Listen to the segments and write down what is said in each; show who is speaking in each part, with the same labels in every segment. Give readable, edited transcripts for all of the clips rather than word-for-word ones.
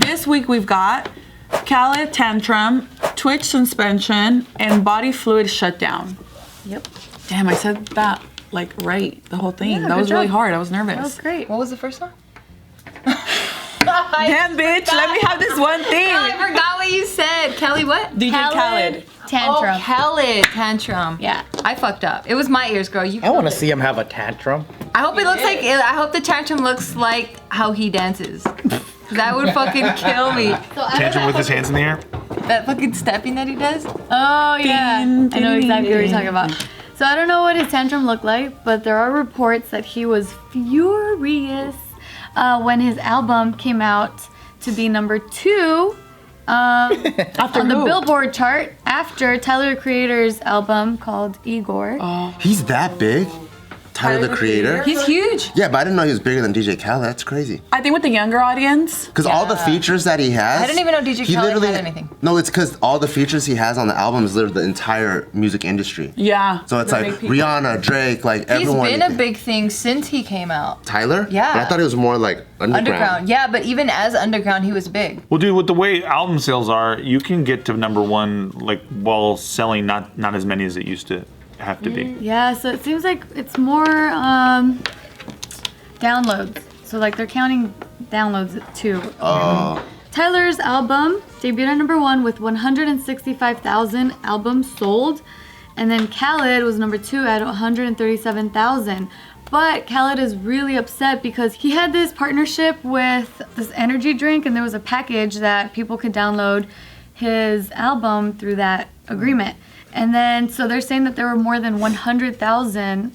Speaker 1: this week we've got Khaled tantrum, Twitch suspension, and body fluid shutdown.
Speaker 2: Yep.
Speaker 1: Damn, I said that like right, the whole thing.
Speaker 2: Yeah,
Speaker 1: that was
Speaker 2: good
Speaker 1: really
Speaker 2: job.
Speaker 1: hard. I was nervous.
Speaker 2: That was great.
Speaker 3: What was the first one?
Speaker 1: Damn, bitch, let me have this one thing.
Speaker 3: I forgot what you said. Kelly what?
Speaker 1: DJ Khaled.
Speaker 2: Tantrum.
Speaker 3: Oh, Khaled tantrum.
Speaker 2: Yeah.
Speaker 3: I fucked up. It was my ears, girl. You
Speaker 4: I want to see him have a tantrum.
Speaker 3: I hope it looks like, I hope the tantrum looks like how he dances. That would fucking kill me.
Speaker 5: Tantrum with his hands in the air.
Speaker 3: That fucking stepping that he does.
Speaker 2: Oh, yeah.
Speaker 1: Ding,
Speaker 2: I know
Speaker 1: ding,
Speaker 2: exactly what
Speaker 1: ding.
Speaker 2: you're talking about. So I don't know what his tantrum looked like, but there are reports that he was furious when his album came out to be number 2 on the Billboard chart after Tyler, the Creator's album called Igor.
Speaker 6: He's that big? Tyler, the Creator?
Speaker 3: He's huge.
Speaker 6: Yeah, but I didn't know he was bigger than DJ Khaled. That's crazy.
Speaker 1: I think with the younger audience.
Speaker 6: Because all the features that he has.
Speaker 3: I didn't even know DJ
Speaker 6: he
Speaker 3: Khaled
Speaker 6: literally
Speaker 3: had anything.
Speaker 6: No, it's because all the features he has on the album is literally the entire music industry.
Speaker 1: Yeah.
Speaker 6: So it's
Speaker 1: the
Speaker 6: like
Speaker 1: big people.
Speaker 6: Rihanna, Drake, like everyone.
Speaker 3: He's been a big thing since he came out.
Speaker 6: Tyler?
Speaker 3: Yeah.
Speaker 6: But I thought he was more like underground.
Speaker 3: Yeah, but even as underground, he was big.
Speaker 5: Well, dude, with the way album sales are, you can get to #1 like while selling not as many as it used to have to be.
Speaker 2: Yeah, so it seems like it's more downloads. So like they're counting downloads too. Tyler's album debuted at #1 with 165,000 albums sold. And then Khaled was #2 at 137,000. But Khaled is really upset because he had this partnership with this energy drink and there was a package that people could download his album through that agreement. And then, so they're saying that there were more than 100,000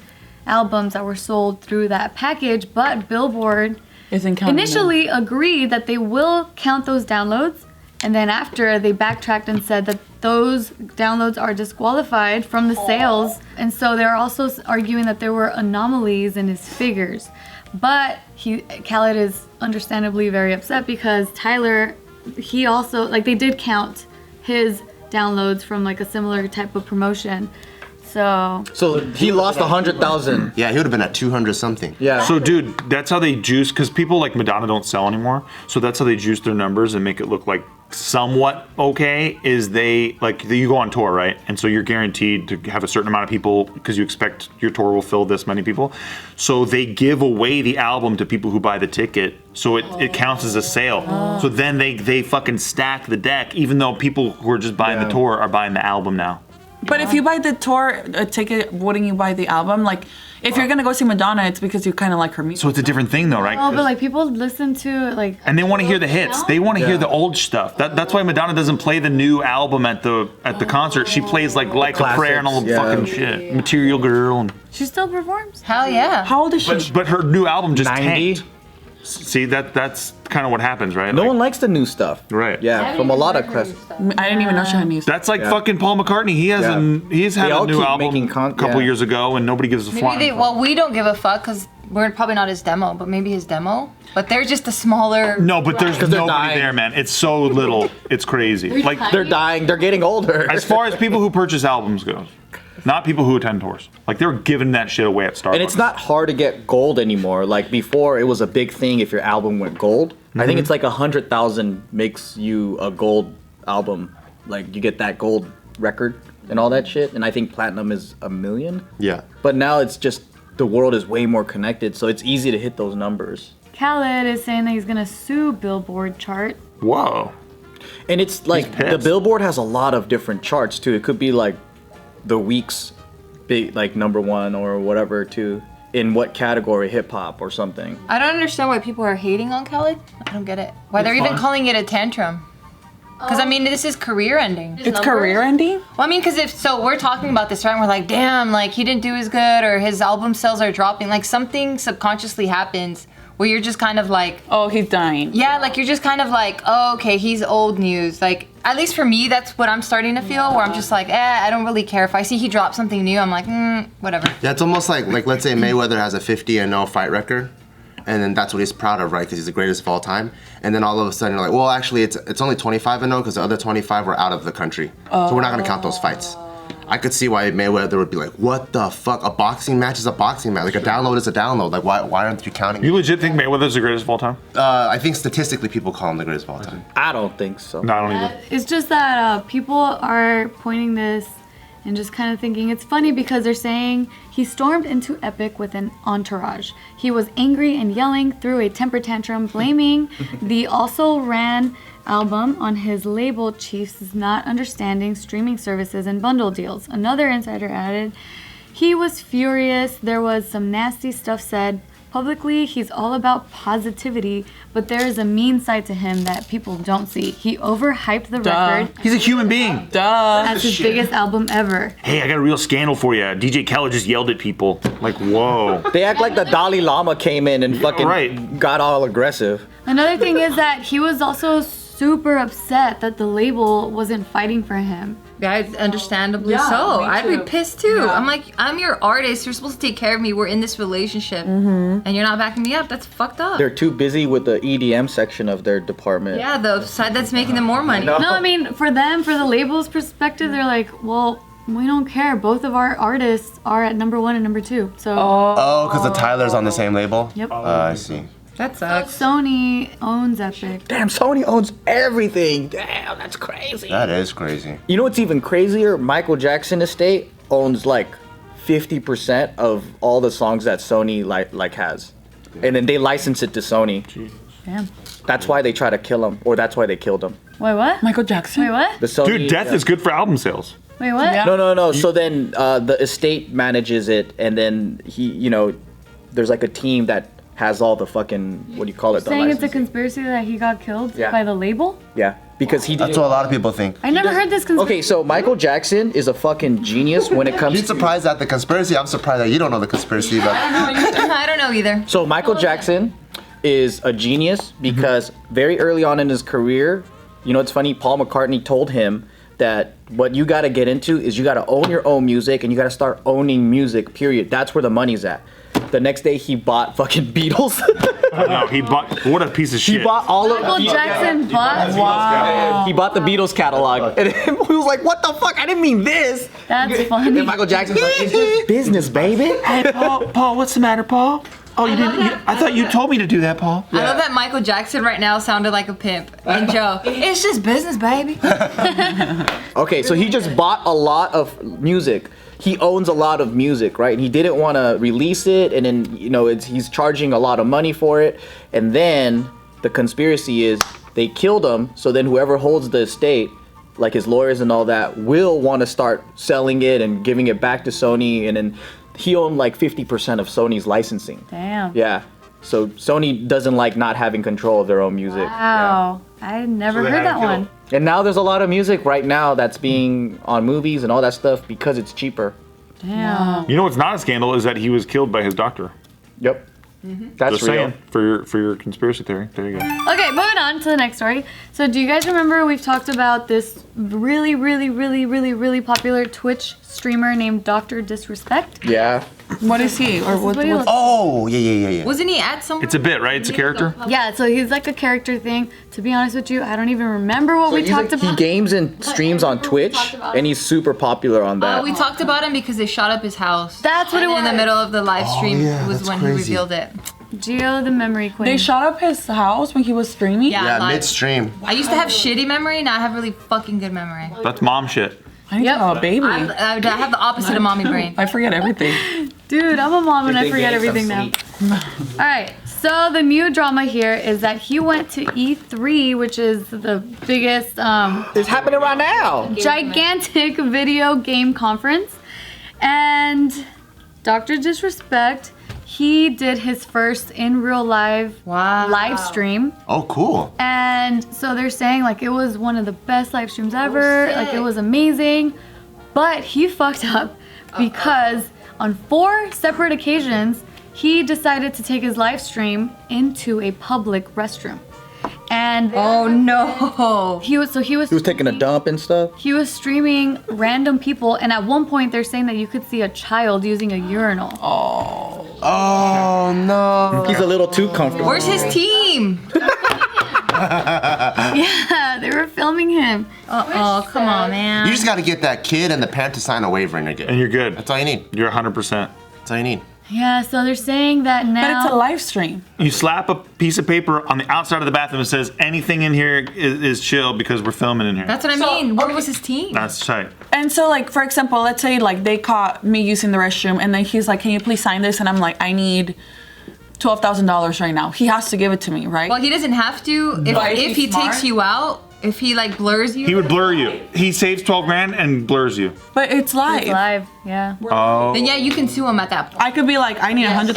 Speaker 2: albums that were sold through that package, but Billboard
Speaker 1: Isn't counting
Speaker 2: initially agreed that they will count those downloads, and then after they backtracked and said that those downloads are disqualified from the sales, and so they're also arguing that there were anomalies in his figures. But Khaled is understandably very upset because Tyler, he also, like they did count his downloads from like a similar type of promotion. So
Speaker 4: he lost 100,000.
Speaker 6: Yeah, he would have been at 200 something.
Speaker 4: Yeah.
Speaker 5: So, dude, that's how they juice, because people like Madonna don't sell anymore. So that's how they juice their numbers and make it look like somewhat okay. Is they like you go on tour, right? And so you're guaranteed to have a certain amount of people because you expect your tour will fill this many people. So they give away the album to people who buy the ticket. So it counts as a sale. So then they fucking stack the deck, even though people who are just buying the tour are buying the album now.
Speaker 1: But if you buy the tour ticket, wouldn't you buy the album? Like, if you're gonna go see Madonna, it's because you kind of like her music.
Speaker 5: So it's a different thing, though, right?
Speaker 2: oh, but like people listen to like.
Speaker 5: And they want to hear the hits. They want to hear the old stuff. That's why Madonna doesn't play the new album at the concert. She plays like a Prayer and all the fucking shit. Material Girl. And,
Speaker 2: She still performs.
Speaker 3: Hell yeah.
Speaker 1: How old is she?
Speaker 5: but her new album just
Speaker 4: 90.
Speaker 5: tanked. See, that's kind of what happens, right?
Speaker 4: No
Speaker 5: Like,
Speaker 4: one likes the new stuff.
Speaker 5: Right.
Speaker 4: Yeah, from a lot of press.
Speaker 1: I didn't even know she had news.
Speaker 5: That's like fucking Paul McCartney. He's had
Speaker 4: They
Speaker 5: a
Speaker 4: all
Speaker 5: new
Speaker 4: keep
Speaker 5: album
Speaker 4: making
Speaker 5: a couple years ago, and nobody gives a flying fuck.
Speaker 3: Well, we don't give a fuck because we're probably not his demo, but maybe his demo. But they're just a smaller.
Speaker 5: No, but there's
Speaker 4: they're
Speaker 5: nobody
Speaker 4: dying.
Speaker 5: there, man. It's so little. It's crazy. Like,
Speaker 4: They're dying. They're getting older.
Speaker 5: as far as people who purchase albums goes, not people who attend tours. Like, they're giving that shit away at Starbucks.
Speaker 4: And it's not hard to get gold anymore. Like before, it was a big thing if your album went gold. I think it's like 100,000 makes you a gold album. Like you get that gold record and all that shit. And I think platinum is 1 million.
Speaker 6: Yeah.
Speaker 4: But now it's just the world is way more connected, so it's easy to hit those numbers.
Speaker 2: Khaled is saying that he's gonna sue Billboard chart.
Speaker 5: Whoa.
Speaker 4: And it's like
Speaker 5: pissed.
Speaker 4: the Billboard has a lot of different charts too. It could be like the week's big like #1 or whatever too. In what category, hip hop or something.
Speaker 3: I don't understand why people are hating on Khaled. I don't get it. Why they're even calling it a tantrum. Because I mean, this is career ending.
Speaker 1: It's career ending?
Speaker 3: Well, I mean, because we're talking about this, right? And we're like, damn, like he didn't do as good, or his album sales are dropping. Like something subconsciously happens where you're just kind of like,
Speaker 1: Oh, he's dying.
Speaker 3: yeah, like you're just kind of like, oh, okay, he's old news. Like, at least for me, that's what I'm starting to feel, where I'm just like, I don't really care. If I see he drops something new, I'm like, whatever.
Speaker 6: Yeah, it's almost like let's say Mayweather has a 50-0 fight record, and then that's what he's proud of, right? Because he's the greatest of all time. And then all of a sudden you're like, well, actually, it's only 25-0 because the other 25 were out of the country, so we're not gonna count those fights. I could see why Mayweather would be like, what the fuck? A boxing match is a boxing match. Like a download is a download. Like why aren't you counting?
Speaker 5: You legit think Mayweather's the greatest of all time?
Speaker 6: I think statistically people call him the greatest of all time.
Speaker 4: I don't think so.
Speaker 5: No, I don't either.
Speaker 2: It's just that people are pointing this and just kind of thinking it's funny because they're saying he stormed into Epic with an entourage. He was angry and yelling, threw a temper tantrum, blaming the Also Ran album on his label chiefs not understanding streaming services and bundle deals. Another insider added, he was furious. There was some nasty stuff said. Publicly, he's all about positivity, but there is a mean side to him that people don't see. He overhyped the record
Speaker 5: He's a human being.
Speaker 2: as his biggest album ever.
Speaker 5: Hey, I got a real scandal for you. DJ Khaled just yelled at people. Like, whoa.
Speaker 4: They act like the Dalai Lama came in and fucking got all aggressive.
Speaker 2: Another thing is that he was also super upset that the label wasn't fighting for him.
Speaker 3: Guys, understandably
Speaker 1: Yeah,
Speaker 3: so.
Speaker 1: me
Speaker 3: I'd be
Speaker 1: too.
Speaker 3: pissed too.
Speaker 1: Yeah.
Speaker 3: I'm like, I'm your artist. You're supposed to take care of me. We're in this relationship, and you're not backing me up. That's fucked up.
Speaker 4: They're too busy with the EDM section of their department.
Speaker 3: Yeah, the side that's making them more money.
Speaker 2: No, I mean, for them, for the label's perspective, they're like, well, we don't care. Both of our artists are at number 1 and number 2. So
Speaker 6: Oh, because the Tyler's on the same label?
Speaker 2: Yep.
Speaker 6: I see.
Speaker 3: That sucks.
Speaker 2: Sony owns Epic.
Speaker 4: Damn, Sony owns everything. Damn, that's crazy.
Speaker 6: That is crazy.
Speaker 4: You know what's even crazier? Michael Jackson estate owns like 50% of all the songs that Sony like has. And then they license it to Sony.
Speaker 2: Damn.
Speaker 4: That's why they try to kill him, or that's why they killed him.
Speaker 2: Wait, what?
Speaker 1: Michael Jackson.
Speaker 2: Wait, what?
Speaker 4: The Sony,
Speaker 5: Dude, death is good for album sales.
Speaker 2: Wait, what?
Speaker 1: Yeah.
Speaker 4: No. So then the estate manages it, and then there's like a team that has all the fucking, what do you call it? The
Speaker 2: Saying it's a
Speaker 4: licensing.
Speaker 2: conspiracy that he got killed
Speaker 4: Yeah.
Speaker 2: by the label?
Speaker 4: Yeah, because he
Speaker 6: That's
Speaker 4: didn't.
Speaker 6: what a lot of people think.
Speaker 2: I never heard this conspiracy.
Speaker 4: Okay, so Michael Jackson is a fucking genius when it comes
Speaker 6: You're
Speaker 4: to.
Speaker 6: surprised at the conspiracy. I'm surprised that you don't know the conspiracy, but
Speaker 3: I don't know either.
Speaker 4: So Michael Jackson is a genius because very early on in his career, you know, it's funny, Paul McCartney told him that what you got to get into is you got to own your own music and you got to start owning music, period. That's where the money's at. The next day he bought fucking Beatles.
Speaker 5: No, he bought, what a piece of shit.
Speaker 4: He bought all of
Speaker 2: Michael Jackson bought?
Speaker 1: Wow.
Speaker 4: He bought the Beatles catalog. And he was like, what the fuck? I didn't mean this.
Speaker 2: That's funny.
Speaker 4: And Michael Jackson's like, it's just business, baby.
Speaker 5: Hey, Paul, what's the matter, Paul? Oh, you didn't, I thought you told me to do that, Paul.
Speaker 3: I love that Michael Jackson right now sounded like a pimp. And Joe, it's just business, baby.
Speaker 4: Okay, so he just bought a lot of music. He owns a lot of music, right? And he didn't want to release it, and then he's charging a lot of money for it. And then the conspiracy is they killed him. So then whoever holds the estate, like his lawyers and all that, will want to start selling it and giving it back to Sony. And then he owned like 50% of Sony's licensing.
Speaker 2: Damn.
Speaker 4: Yeah. So Sony doesn't like not having control of their own music.
Speaker 2: Wow. I never
Speaker 5: they
Speaker 2: heard
Speaker 5: had
Speaker 2: that
Speaker 5: him
Speaker 2: one.
Speaker 5: killed.
Speaker 4: And now there's a lot of music right now that's being on movies and all that stuff because it's cheaper.
Speaker 2: Damn.
Speaker 5: You know what's not a scandal is that he was killed by his doctor.
Speaker 4: Yep. That's
Speaker 5: Just
Speaker 4: real.
Speaker 5: saying, for your conspiracy theory. There you go.
Speaker 2: Okay, moving on to the next story. So do you guys remember we've talked about this really popular Twitch streamer named Dr. Disrespect?
Speaker 4: Yeah.
Speaker 1: What is he? Or
Speaker 2: What do you look-
Speaker 6: oh yeah.
Speaker 3: Wasn't he at some?
Speaker 5: It's a bit, right? It's a character.
Speaker 2: Yeah, so he's like a character thing. To be honest with you, I don't even remember what we talked
Speaker 4: He
Speaker 2: about.
Speaker 4: games and streams on Twitch, and he's super popular on that.
Speaker 3: We talked about him because they shot up his house.
Speaker 2: That's what it
Speaker 3: And in the
Speaker 2: was.
Speaker 3: middle of the live stream
Speaker 6: yeah,
Speaker 3: was
Speaker 6: that's
Speaker 3: when he
Speaker 6: crazy.
Speaker 3: revealed it.
Speaker 2: Geo the memory queen.
Speaker 1: They shot up his house when he was streaming?
Speaker 3: Yeah,
Speaker 6: Yeah,
Speaker 3: live.
Speaker 6: midstream.
Speaker 3: I used to have shitty memory, now I have really fucking good memory.
Speaker 5: That's mom shit.
Speaker 1: I need
Speaker 2: Yep.
Speaker 1: to have a baby.
Speaker 3: I have the opposite of mommy brain.
Speaker 1: I forget everything.
Speaker 2: Dude, I'm a mom and I
Speaker 4: Big
Speaker 2: forget
Speaker 4: games,
Speaker 2: everything
Speaker 4: I'm
Speaker 2: now.
Speaker 4: sweet.
Speaker 2: All right, so the new drama here is that he went to E3, which is the biggest
Speaker 4: It's happening right now.
Speaker 2: gigantic video game conference, and Dr. Disrespect, he did his first in real live
Speaker 3: Wow.
Speaker 2: live stream,
Speaker 6: Oh, cool.
Speaker 2: and so they're saying like it was one of the best live streams ever, like it was amazing, but he fucked up because on 4 separate occasions he decided to take his live stream into a public restroom. And
Speaker 3: Oh no.
Speaker 2: he was
Speaker 4: He was taking a dump and stuff.
Speaker 2: He was streaming random people, and at one point they're saying that you could see a child using a urinal.
Speaker 6: Oh no.
Speaker 4: He's a little too comfortable.
Speaker 3: Where's his team?
Speaker 2: Yeah, they were filming him.
Speaker 3: Oh, come on, man.
Speaker 6: You just got to get that kid and the parent to sign a waiver and you're good.
Speaker 5: And you're good.
Speaker 6: That's all you need.
Speaker 5: You're 100%.
Speaker 6: That's all you need.
Speaker 2: Yeah, so they're saying that now.
Speaker 1: But it's a live stream.
Speaker 5: You slap a piece of paper on the outside of the bathroom that says anything in here is chill because we're filming in here.
Speaker 3: That's what I mean. What was his team?
Speaker 5: That's tight.
Speaker 1: And so, like, for example, let's say, like, they caught me using the restroom, and then he's like, can you please sign this? And I'm like, I need $12,000 right now. He has to give it to me, right?
Speaker 3: Well, he doesn't have to. If he
Speaker 1: smart?
Speaker 3: takes you out, if he like blurs you.
Speaker 5: He would blur you. He saves 12 grand and blurs you.
Speaker 1: But it's live.
Speaker 2: It's live, yeah.
Speaker 5: Oh.
Speaker 3: Then yeah, you can sue him at that point.
Speaker 1: I could be like, I need $100,000,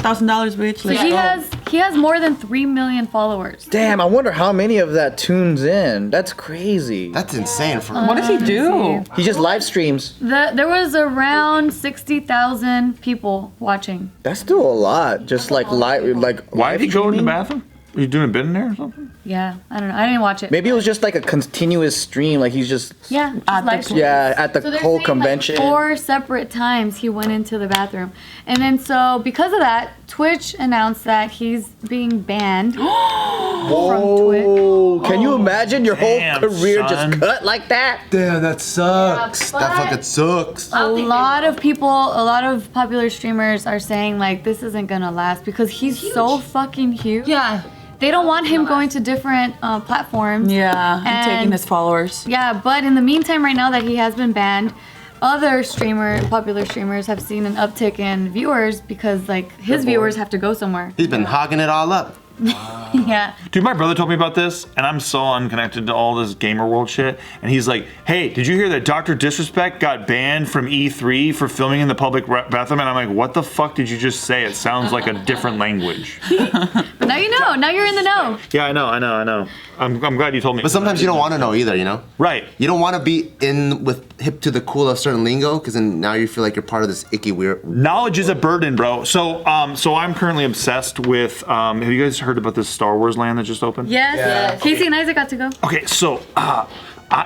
Speaker 1: bitch.
Speaker 2: So
Speaker 1: Let's
Speaker 2: he
Speaker 1: go.
Speaker 2: has more than 3 million followers.
Speaker 4: Damn, I wonder how many of that tunes in. That's crazy.
Speaker 6: That's insane. For
Speaker 1: What does he do?
Speaker 4: He just live streams.
Speaker 2: There was around 60,000 people watching.
Speaker 4: That's still a lot. Just like live, like.
Speaker 5: Why did he go in the
Speaker 4: streaming?
Speaker 5: bathroom? Are you doing a bit in there or something?
Speaker 2: Yeah, I don't know. I didn't watch it.
Speaker 4: Maybe it was just like a continuous stream. Like he's just.
Speaker 2: Yeah, just
Speaker 1: At the
Speaker 2: live stream.
Speaker 4: Yeah, at the
Speaker 2: So they're
Speaker 4: whole
Speaker 2: saying,
Speaker 4: convention.
Speaker 2: Like 4 separate times he went into the bathroom. And then so because of that, Twitch announced that he's being banned from Twitch.
Speaker 4: Oh, can you imagine your
Speaker 5: Damn,
Speaker 4: whole career
Speaker 5: son.
Speaker 4: just cut like that?
Speaker 6: Damn, that sucks.
Speaker 2: Yeah,
Speaker 6: That
Speaker 2: but-
Speaker 6: fucking sucks.
Speaker 2: A lot of people, a lot of popular streamers are saying like this isn't gonna last because he's so fucking huge.
Speaker 3: Yeah.
Speaker 2: They don't want him going to different platforms.
Speaker 1: Yeah, and taking
Speaker 2: And-
Speaker 1: his followers.
Speaker 2: Yeah, but in the meantime, right now that he has been banned, other popular streamers have seen an uptick in viewers because like his viewers have to go somewhere.
Speaker 6: He's been hogging it all up.
Speaker 2: Yeah.
Speaker 5: Dude, my brother told me about this, and I'm so unconnected to all this gamer world shit. And he's like, hey, did you hear that Dr. Disrespect got banned from E3 for filming in the public bathroom? And I'm like, what the fuck did you just say? It sounds like a different language.
Speaker 2: But now you know. Now you're in the know.
Speaker 5: Yeah, I know. I'm glad you told me.
Speaker 6: But sometimes you don't want to know either, you know?
Speaker 5: Right.
Speaker 6: You don't want to be in with hip to the cool of certain lingo because then now you feel like you're part of this icky weird.
Speaker 5: Knowledge is a burden, bro. So I'm currently obsessed with. Have you guys heard about this Star Wars land that just opened?
Speaker 2: Yes. Casey and Isaac got to go.
Speaker 5: Okay, so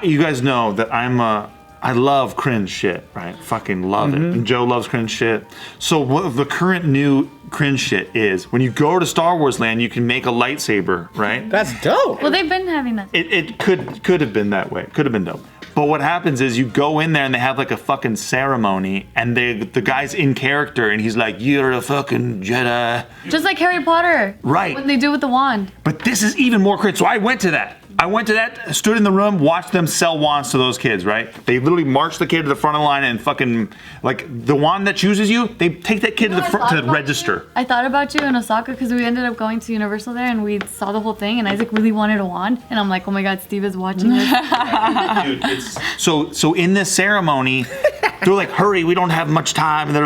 Speaker 5: you guys know that I love cringe shit, right? Fucking love it. And Joe loves cringe shit. So what the current new cringe shit is when you go to Star Wars land, you can make a lightsaber, right?
Speaker 4: That's dope.
Speaker 2: Well, they've been having that.
Speaker 5: It could have been that way. Could have been dope. But what happens is you go in there and they have like a fucking ceremony and the guy's in character and he's like, you're a fucking Jedi.
Speaker 2: Just like Harry Potter.
Speaker 5: Right.
Speaker 2: What they do with the wand.
Speaker 5: But this is even more cringe. So I went to that, stood in the room, watched them sell wands to those kids, right? They literally march the kid to the front of the line and fucking, like, the wand that chooses you, they take that kid to the front to register.
Speaker 2: I thought about you in Osaka because we ended up going to Universal there and we saw the whole thing and Isaac really wanted a wand. And I'm like, oh my God, Steve is watching this.
Speaker 5: Dude, so in this ceremony, they're like, hurry, we don't have much time. And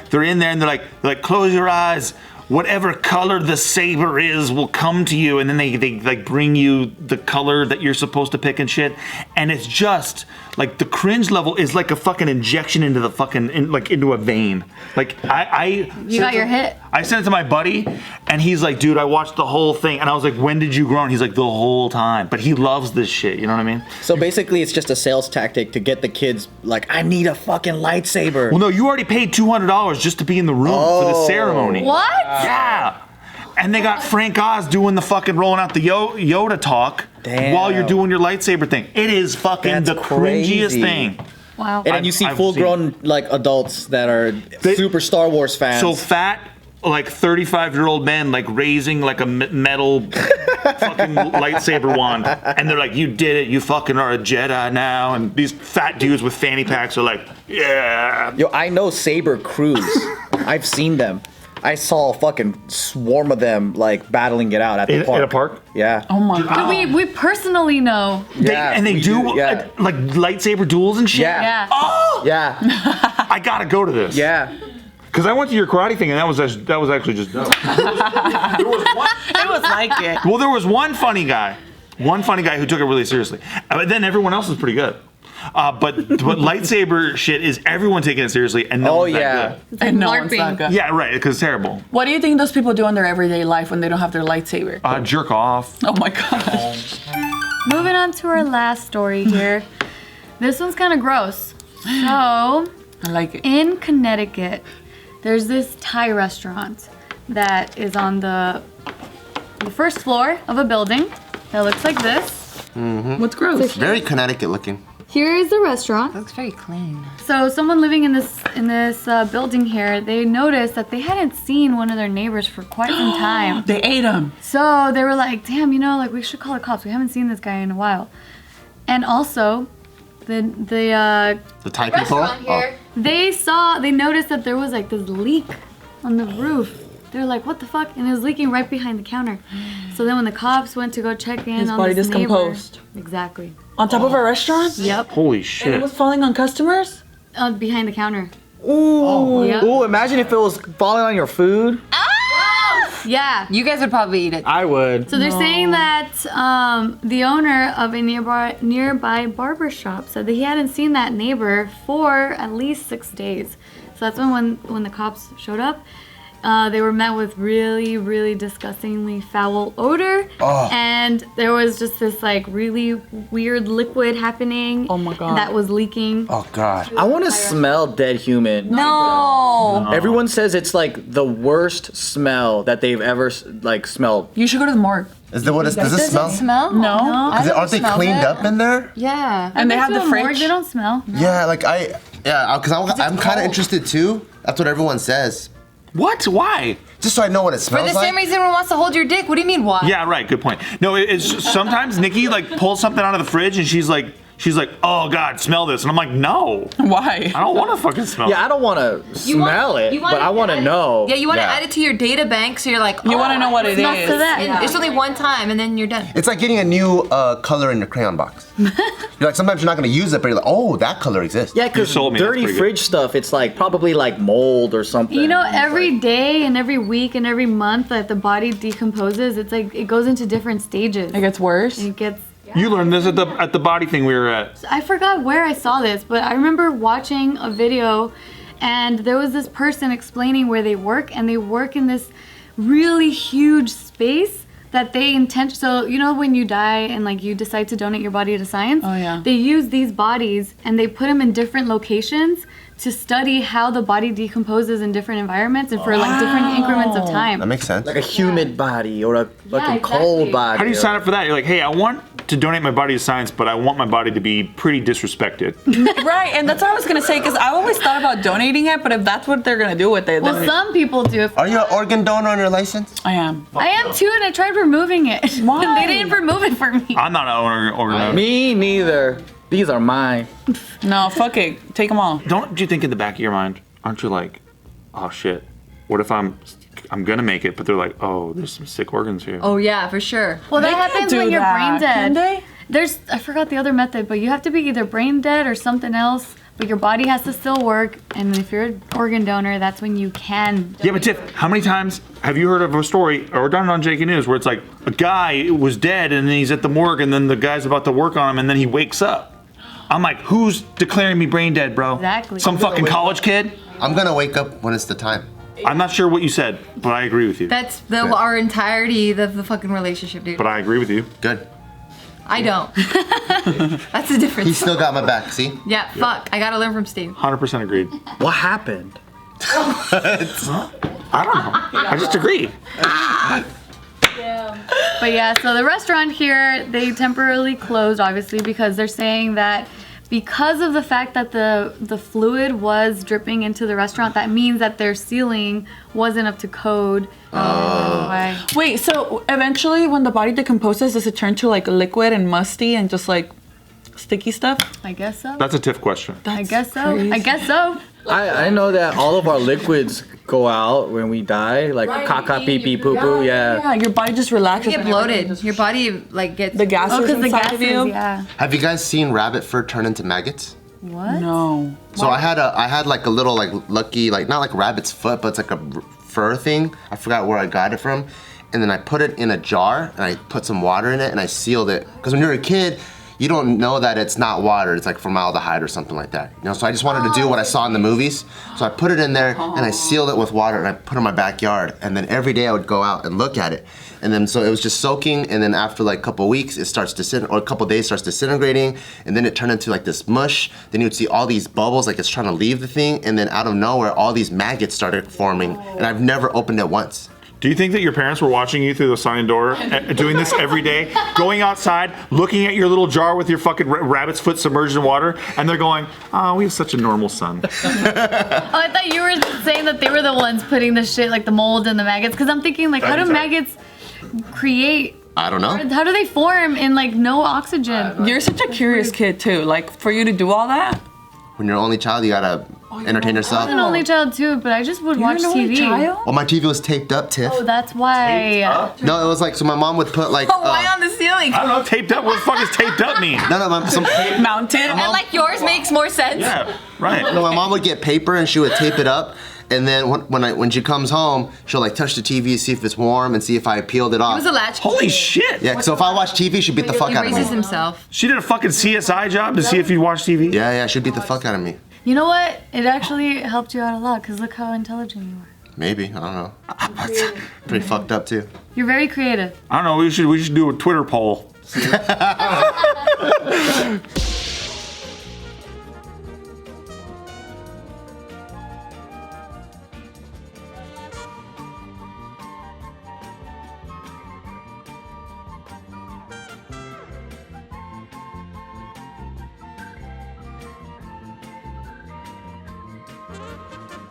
Speaker 5: they're in there and they're like, close your eyes. Whatever color the saber is will come to you, and then they like bring you the color that you're supposed to pick and shit. And it's just like the cringe level is like a fucking injection into the fucking into a vein. Like
Speaker 2: You got your hit.
Speaker 5: I sent it to my buddy, and he's like, dude, I watched the whole thing. And I was like, when did you grow? And he's like, the whole time. But he loves this shit, you know what I mean?
Speaker 4: So basically, it's just a sales tactic to get the kids like, I need a fucking lightsaber.
Speaker 5: Well, no, you already paid $200 just to be in the room for the ceremony.
Speaker 2: What?
Speaker 5: Yeah. And they got Frank Oz doing the fucking rolling out the Yoda talk
Speaker 4: Damn.
Speaker 5: while you're doing your lightsaber thing. It is fucking
Speaker 4: That's
Speaker 5: the cringiest
Speaker 4: crazy.
Speaker 5: thing.
Speaker 2: Wow.
Speaker 4: And then you see
Speaker 5: I've
Speaker 4: full-grown like adults that are super Star Wars fans.
Speaker 5: So fat, like 35-year-old men, like raising like a metal fucking lightsaber wand, and they're like, "You did it! You fucking are a Jedi now!" And these fat dudes with fanny packs are like, "Yeah."
Speaker 4: Yo, I know saber crews. I've seen them. I saw a fucking swarm of them like battling it out at the park.
Speaker 5: In a park?
Speaker 4: Yeah.
Speaker 1: Oh my God.
Speaker 2: We personally know.
Speaker 5: They
Speaker 4: we
Speaker 5: do
Speaker 4: yeah.
Speaker 5: like lightsaber duels and shit.
Speaker 4: Yeah.
Speaker 2: Yeah.
Speaker 5: Oh,
Speaker 4: Yeah.
Speaker 5: I gotta go to this.
Speaker 4: Yeah.
Speaker 5: Because I went to your karate thing, and that was actually just dope.
Speaker 1: It was like it.
Speaker 5: Well, there was one funny guy who took it really seriously, but then everyone else was pretty good. But lightsaber shit is everyone taking it seriously, and no one's that good.
Speaker 1: And no one's not good.
Speaker 5: Yeah, right. Because it's terrible.
Speaker 1: What do you think those people do in their everyday life when they don't have their lightsaber?
Speaker 5: Jerk off.
Speaker 1: Oh my gosh.
Speaker 2: Moving on to our last story here. This one's kind of gross. So,
Speaker 1: I like it.
Speaker 2: in Connecticut, there's this Thai restaurant that is on the first floor of a building. That looks like this.
Speaker 1: What's gross?
Speaker 6: Very Connecticut looking.
Speaker 2: Here is the restaurant.
Speaker 3: Looks very clean.
Speaker 2: So someone living in this building here, they noticed that they hadn't seen one of their neighbors for quite some time.
Speaker 1: They ate him.
Speaker 2: So they were like, damn, like we should call the cops. We haven't seen this guy in a while. And also, the
Speaker 6: Thai people.
Speaker 3: Restaurant here.
Speaker 2: they noticed that there was like this leak on the roof. They're like, what the fuck? And it was leaking right behind the counter. So then when the cops went to go check in
Speaker 1: His
Speaker 2: on
Speaker 1: body
Speaker 2: this
Speaker 1: discomposed.
Speaker 2: neighbor, exactly.
Speaker 1: On top of a restaurant?
Speaker 2: Yep.
Speaker 5: Holy
Speaker 1: And it
Speaker 5: shit.
Speaker 1: was falling on customers?
Speaker 2: Behind the counter.
Speaker 4: Ooh.
Speaker 2: Yep.
Speaker 4: Ooh, imagine if it was falling on your food.
Speaker 2: Yeah.
Speaker 3: You guys would probably eat it.
Speaker 4: I would.
Speaker 2: So they're saying that the owner of a nearby barber shop said that he hadn't seen that neighbor for at least 6 days. So that's when the cops showed up. They were met with really, really disgustingly foul odor. And there was just this like really weird liquid happening.
Speaker 1: Oh my God.
Speaker 2: That was leaking.
Speaker 6: Oh God.
Speaker 4: I want to smell dead human.
Speaker 1: No.
Speaker 4: Everyone says it's like the worst smell that they've ever like smelled.
Speaker 1: You should go to the morgue.
Speaker 6: Does this smell?
Speaker 3: Smell?
Speaker 1: No.
Speaker 6: Aren't they cleaned up in there?
Speaker 3: Yeah.
Speaker 1: And they have the
Speaker 2: To a morgue,
Speaker 1: fridge.
Speaker 2: They don't smell.
Speaker 6: Yeah, because I'm kind of interested too. That's what everyone says.
Speaker 5: What? Why?
Speaker 6: Just so I know what it
Speaker 3: For
Speaker 6: smells
Speaker 3: the
Speaker 6: like.
Speaker 3: same reason everyone wants to hold your dick. What do you mean, why?
Speaker 5: Yeah, right. Good point. No, it's sometimes Nikki like pulls something out of the fridge and she's like, oh God, smell this, and I'm like, no,
Speaker 1: Why?
Speaker 5: I don't want to fucking smell.
Speaker 4: Yeah, I don't want to smell it, but I want to know.
Speaker 3: Yeah, you want to
Speaker 6: Yeah.
Speaker 3: add it to your data bank, so you're like,
Speaker 1: You want to know what it
Speaker 2: Smells
Speaker 1: is.
Speaker 2: to that.
Speaker 3: And it's only one time, and then you're done.
Speaker 6: It's like getting a new color in your crayon box. You're like, sometimes you're not gonna use it, but you're like, oh, that color exists.
Speaker 4: Yeah, because
Speaker 5: sold me, that's
Speaker 4: dirty
Speaker 5: pretty good.
Speaker 4: fridge stuff, it's like probably like mold or something.
Speaker 2: You know, every day and every week and every month that the body decomposes, it's like it goes into different stages.
Speaker 1: It gets worse.
Speaker 2: It gets.
Speaker 5: You learned this at the body thing we were at.
Speaker 2: I forgot where I saw this, but I remember watching a video, and there was this person explaining where they work, and they work in this really huge space that they intend. So you know when you die and like you decide to donate your body to science,
Speaker 1: Oh, yeah.
Speaker 2: they use these bodies and they put them in different locations to study how the body decomposes in different environments and for like different increments of time.
Speaker 6: That makes sense.
Speaker 4: like a humid body or a fucking
Speaker 2: exactly.
Speaker 4: cold body.
Speaker 5: How do you sign up for that? You're like, hey, I want to donate my body to science, but I want my body to be pretty disrespected.
Speaker 1: Right, and that's what I was gonna say, because I always thought about donating it, but if that's what they're gonna do with it,
Speaker 2: Well,
Speaker 1: then
Speaker 2: some people do it.
Speaker 6: Are you an organ donor on your license?
Speaker 1: I am.
Speaker 2: I am too, and I tried removing it.
Speaker 1: Why?
Speaker 2: They didn't remove it for me.
Speaker 5: I'm not an organ.
Speaker 4: Me neither. These are mine.
Speaker 1: No, fuck it. Take them all.
Speaker 5: Don't you think in the back of your mind, aren't you like, oh shit, what if I'm gonna make it, but they're like, oh, there's some sick organs here.
Speaker 3: Oh yeah, for sure.
Speaker 2: Well, that
Speaker 1: They can't
Speaker 2: happens
Speaker 1: do
Speaker 2: when you're
Speaker 1: that,
Speaker 2: brain dead.
Speaker 1: can they?
Speaker 2: I forgot the other method, but you have to be either brain dead or something else, but your body has to still work, and if you're an organ donor, that's when you can.
Speaker 5: Yeah, but Tiff, how many times have you heard of a story or done it on JustKiddingNews where it's like a guy was dead and then he's at the morgue and then the guy's about to work on him and then he wakes up? I'm like, who's declaring me brain dead, bro?
Speaker 2: Exactly.
Speaker 5: Some fucking college kid?
Speaker 6: I'm gonna wake up when it's the time.
Speaker 5: I'm not sure what you said, but I agree with you.
Speaker 3: That's our entirety of the fucking relationship, dude.
Speaker 5: But I agree with you.
Speaker 6: Good.
Speaker 3: I don't. That's the difference.
Speaker 6: He still got my back. See?
Speaker 3: Yeah, fuck. I gotta learn from Steve.
Speaker 5: 100% agreed.
Speaker 4: What happened?
Speaker 5: I don't know. I just agree.
Speaker 2: But yeah, so the restaurant here, they temporarily closed, obviously, because they're saying that because of the fact that the fluid was dripping into the restaurant, that means that their ceiling wasn't up to code. Why?
Speaker 1: Wait, so eventually when the body decomposes, does it turn to like liquid and musty and just like sticky stuff?
Speaker 2: I guess so.
Speaker 5: That's a Tiff question.
Speaker 2: I guess so. I guess so.
Speaker 4: I know that all of our liquids go out when we die, like caca, pee pee, poo poo. Yeah.
Speaker 1: Yeah, your body just relaxes.
Speaker 3: You get
Speaker 1: and everything
Speaker 3: bloated.
Speaker 1: just-
Speaker 3: Your body like gets
Speaker 1: The gases
Speaker 2: Oh, because the
Speaker 1: inside
Speaker 2: gases,
Speaker 1: of you?
Speaker 2: yeah.
Speaker 6: Have you guys seen rabbit fur turn into maggots?
Speaker 2: What?
Speaker 1: No.
Speaker 6: So I had like a little like lucky like not like rabbit's foot, but it's like a fur thing. I forgot where I got it from, and then I put it in a jar and I put some water in it and I sealed it. Because when you're a kid, you don't know that it's not water. It's like formaldehyde or something like that. You know. So I just wanted to do what I saw in the movies. So I put it in there and I sealed it with water and I put it in my backyard. And then every day I would go out and look at it. And then so it was just soaking, and then after like a couple weeks, it starts or a couple days starts disintegrating, and then it turned into like this mush. Then you would see all these bubbles, like it's trying to leave the thing, and then out of nowhere, all these maggots started forming, and I've never opened it once.
Speaker 5: Do you think that your parents were watching you through the sliding door, doing this every day, going outside, looking at your little jar with your fucking rabbit's foot submerged in water, and they're going, "Oh, we have such a normal son."
Speaker 2: Oh, I thought you were saying that they were the ones putting the shit, like the mold and the maggots. Because I'm thinking, like, how do maggots create?
Speaker 6: I don't know.
Speaker 2: How do they form in like no oxygen?
Speaker 1: You're such a curious kid too. Like for you to do all that.
Speaker 6: When you're an only child, you gotta entertain yourself.
Speaker 2: I'm an only child too, but I just would watch
Speaker 1: You're an only
Speaker 2: TV.
Speaker 1: child?
Speaker 6: Well, my TV was taped up, Tiff.
Speaker 2: Oh, that's why.
Speaker 6: No, it was like, so my mom would put like.
Speaker 3: Why on the ceiling?
Speaker 5: I don't know, taped up? What the fuck does taped up mean?
Speaker 6: No,
Speaker 1: Mounted.
Speaker 3: And like yours makes more sense.
Speaker 5: Yeah, right.
Speaker 6: no, my mom would get paper and she would tape it up. And then when she comes home, she'll like touch the TV, see if it's warm, and see if I peeled it off.
Speaker 3: It was a latch.
Speaker 5: Holy shit.
Speaker 6: Yeah, so if I watch TV, she'd beat the fuck
Speaker 3: He
Speaker 6: out of me.
Speaker 3: raises himself.
Speaker 5: She did a fucking CSI job to see if you watch TV?
Speaker 6: Yeah, she'd beat the fuck out of me.
Speaker 2: You know what? It actually helped you out a lot because look how intelligent you are.
Speaker 6: Maybe, I don't know. Pretty fucked up too.
Speaker 2: You're very creative.
Speaker 5: I don't know, we should do a Twitter poll.